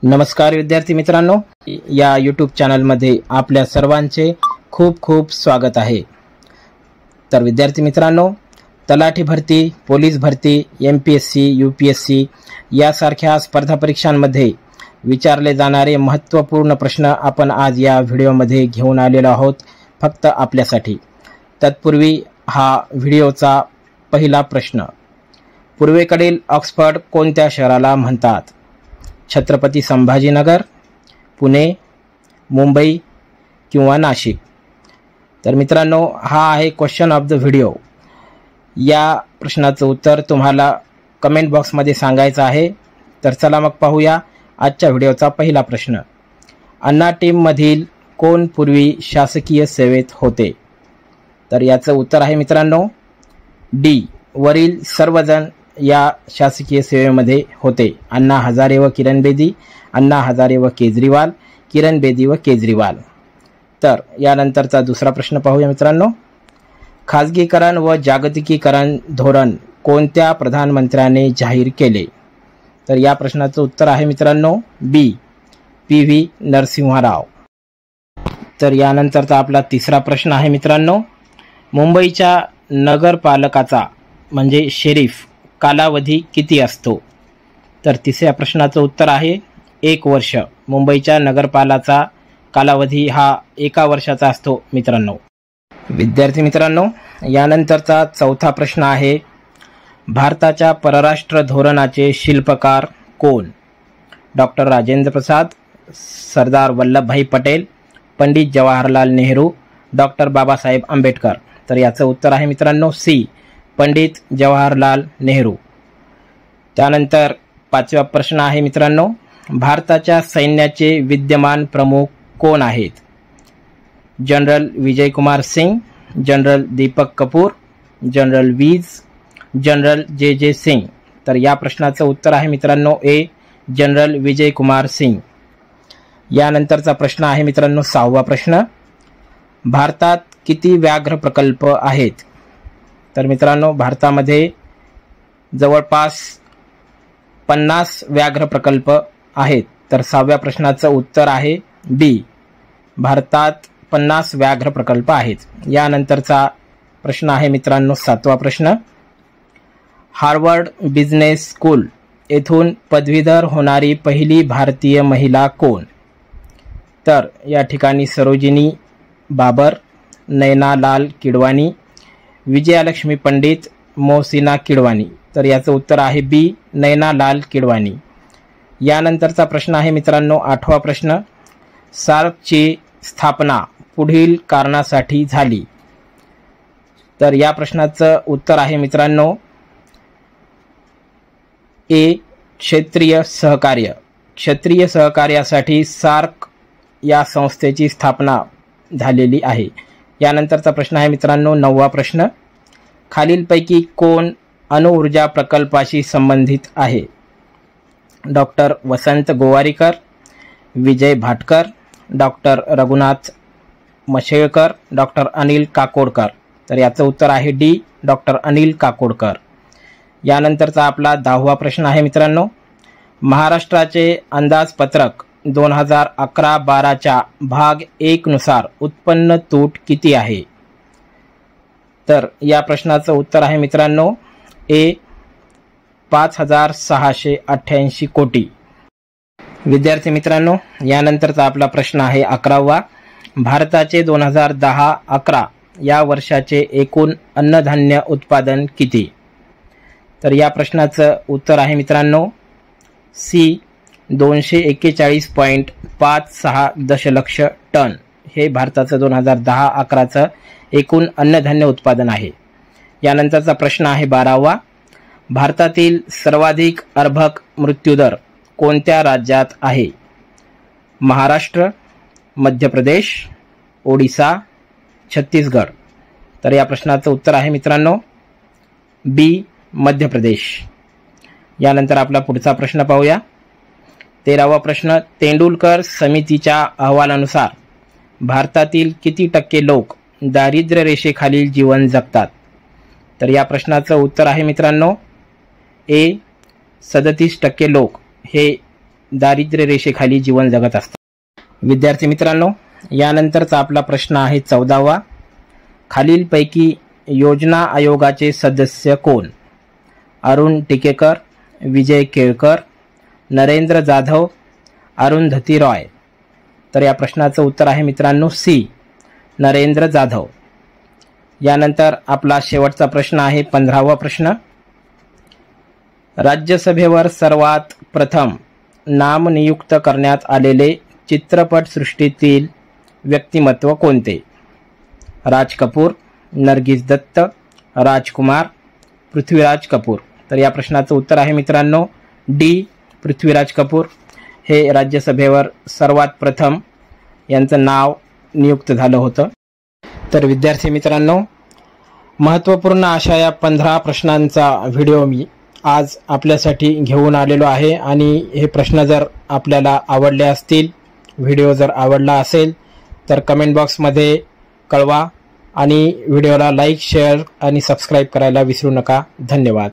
नमस्कार विद्यार्थी मित्रांनो, या यूट्यूब चॅनलमध्ये आपल्या सर्वांचे खूप खूप स्वागत आहे। तर विद्यार्थी मित्रांनो, तलाठी भरती, पोलीस भरती, MPSC, UPSC यासारख्या स्पर्धा परीक्षांमध्ये विचारले जाणारे महत्त्वपूर्ण प्रश्न आपण आज या व्हिडिओमध्ये घेऊन आलेलो आहोत फक्त आपल्यासाठी। तत्पूर्वी हा व्हिडिओचा पहिला प्रश्न, पूर्वेकडील ऑक्सफर्ड कोणत्या शहराला म्हणतात? छत्रपती संभाजीनगर, पुणे, मुंबई किंवा नाशिक? तर मित्रांनो, हा आहे क्वेश्चन ऑफ द व्हिडिओ। या प्रश्नाचं उत्तर तुम्हाला कमेंट बॉक्समध्ये सांगायचं आहे। तर चला मग पाहूया आजच्या व्हिडिओचा पहिला प्रश्न। अन्ना टीममधील कोण पूर्वी शासकीय सेवेत होते? तर याचं उत्तर आहे मित्रांनो डी, वरील सर्वजण या शासकीय सेवेमध्ये होते। अण्णा हजारे व किरण बेदी, अण्णा हजारे व केजरीवाल, किरण बेदी व केजरीवाल। तर यानंतरचा दुसरा प्रश्न पाहूया मित्रांनो। खाजगीकरण व जागतिकीकरण धोरण कोणत्या प्रधानमंत्र्याने जाहीर केले? तर या प्रश्नाचं उत्तर आहे मित्रांनो बी, PV नरसिंहराव। तर यानंतरचा आपला तिसरा प्रश्न आहे मित्रांनो, मुंबईच्या नगरपालकाचा म्हणजे शेरीफ कालावधी किती असतो? तर तिसऱ्या प्रश्नाचं उत्तर आहे 1 वर्ष। मुंबईच्या नगरपालाचा कालावधी हा 1 वर्षाचा असतो मित्रांनो। विद्यार्थी मित्रांनो, यानंतरचा चौथा प्रश्न आहे, भारताच्या परराष्ट्र धोरणाचे शिल्पकार कोण? Doctor Rajendra Prasad, Sardar Vallabhbhai Patel, Pandit Jawaharlal Nehru, doctor Babasaheb Ambedkar. तर याचं उत्तर आहे मित्रांनो सी, पंडित जवाहरलाल नेहरू। त्यानंतर पाचवा प्रश्न आहे मित्रांनो, भारताच्या सैन्याचे विद्यमान प्रमुख कोण आहेत? General Vijay Kumar Singh, general Deepak Kapoor, general वीज, जनरल JJ सिंग। तर या प्रश्नाचं उत्तर आहे मित्रांनो ए, जनरल विजय कुमार सिंग। यानंतरचा प्रश्न आहे मित्रांनो 6वा प्रश्न, भारतात किती व्याघ्र प्रकल्प आहेत? तर मित्रांनो, भारतामध्ये जवळपास 50 व्याघ्र प्रकल्प आहेत। तर 6व्या प्रश्नाचं उत्तर आहे बी, भारतात 50 व्याघ्र प्रकल्प आहेत। यानंतरचा प्रश्न आहे मित्रांनो 7वा प्रश्न, हार्वर्ड बिझनेस स्कूल येथून पदवीधर होणारी पहिली भारतीय महिला कोण? तर या ठिकाणी सरोजिनी बाबर, नैना लाल किडवानी, विजयालक्ष्मी पंडित, मोहसिना किडवानी। तर याचं उत्तर आहे बी, नैना लाल किडवानी। यानंतरचा प्रश्न आहे मित्रांनो 8वा प्रश्न, सार्कची स्थापना पुढील कारणासाठी झाली? तर या प्रश्नाचं उत्तर आहे मित्रांनो ए, क्षेत्रीय सहकार्य। क्षेत्रीय सहकार्यासाठी सार्क या संस्थेची स्थापना झालेली आहे। यानंतरचा प्रश्न आहे मित्रांनो 9वा प्रश्न, खालीलपैकी कोण अणुऊर्जा प्रकल्पाशी संबंधित आहे? डॉक्टर वसंत गोवारीकर, विजय भाटकर, डॉक्टर रघुनाथ मशेळकर, डॉक्टर अनिल काकोडकर। तर याचं उत्तर आहे डी, डॉक्टर अनिल काकोडकर। यानंतरचा आपला 10वा प्रश्न आहे मित्रांनो, महाराष्ट्राचे अंदाजपत्रक 2011-12च्या भाग 1 नुसार उत्पन्न तूट किती आहे? तर या प्रश्नाचं उत्तर आहे मित्रांनो ए, 5688 कोटी। विद्यार्थी मित्रांनो, यानंतरचा आपला प्रश्न आहे 11वा, भारताचे 2010-11 या वर्षाचे एकूण अन्नधान्य उत्पादन किती? तर या प्रश्नाचं उत्तर आहे मित्रांनो सी, 241.56 दशलक्ष टन हे भारताचं 2010-11चं एकूण अन्नधान्य उत्पादन आहे। यानंतरचा प्रश्न आहे 12वा, भारतातील सर्वाधिक अर्भक मृत्यूदर कोणत्या राज्यात आहे? महाराष्ट्र, मध्य प्रदेश, ओडिसा, छत्तीसगड। तर या प्रश्नाचं उत्तर आहे मित्रांनो बी, मध्य प्रदेश। यानंतर आपला पुढचा प्रश्न पाहूया। 13वा प्रश्न, तेंडुलकर समितीच्या अहवालानुसार भारतातील किती टक्के लोक दारिद्र्य रेषेखालील जीवन जगतात? तर या प्रश्नाचं उत्तर आहे मित्रांनो ए, 37% लोक हे दारिद्र्य रेषेखाली जीवन जगत असतात। विद्यार्थी मित्रांनो, यानंतरचा आपला प्रश्न आहे 14वा। खालीलपैकी योजना आयोगाचे सदस्य कोण? अरुण टिकेकर, विजय केळकर, नरेंद्र जाधव, अरुंधती रॉय। तर या प्रश्नाचं उत्तर आहे मित्रांनो सी, नरेंद्र जाधव। यानंतर आपला शेवटचा प्रश्न आहे 15वा प्रश्न। राज्यसभेवर सर्वात प्रथम नामनियुक्त करण्यात आलेले चित्रपट सृष्टीतील व्यक्तिमत्व कोणते? राज कपूर, नरगिस दत्त, राजकुमार, पृथ्वीराज कपूर। तर या प्रश्नाचं उत्तर आहे मित्रांनो डी, पृथ्वीराज कपूर हे राज्यसभेवर सर्वात प्रथम यांचं नाव नियुक्त झालं होतं। तर विद्यार्थी मित्रांनो, महत्त्वपूर्ण अशा या 15 प्रश्नांचा व्हिडिओ मी आज आपल्यासाठी घेऊन आलेलो आहे आणि हे प्रश्न जर आपल्याला आवडले असतील, व्हिडिओ जर आवडला असेल तर कमेंट बॉक्समध्ये कळवा आणि व्हिडिओला लाईक, शेअर आणि सबस्क्राईब करायला विसरू नका। धन्यवाद।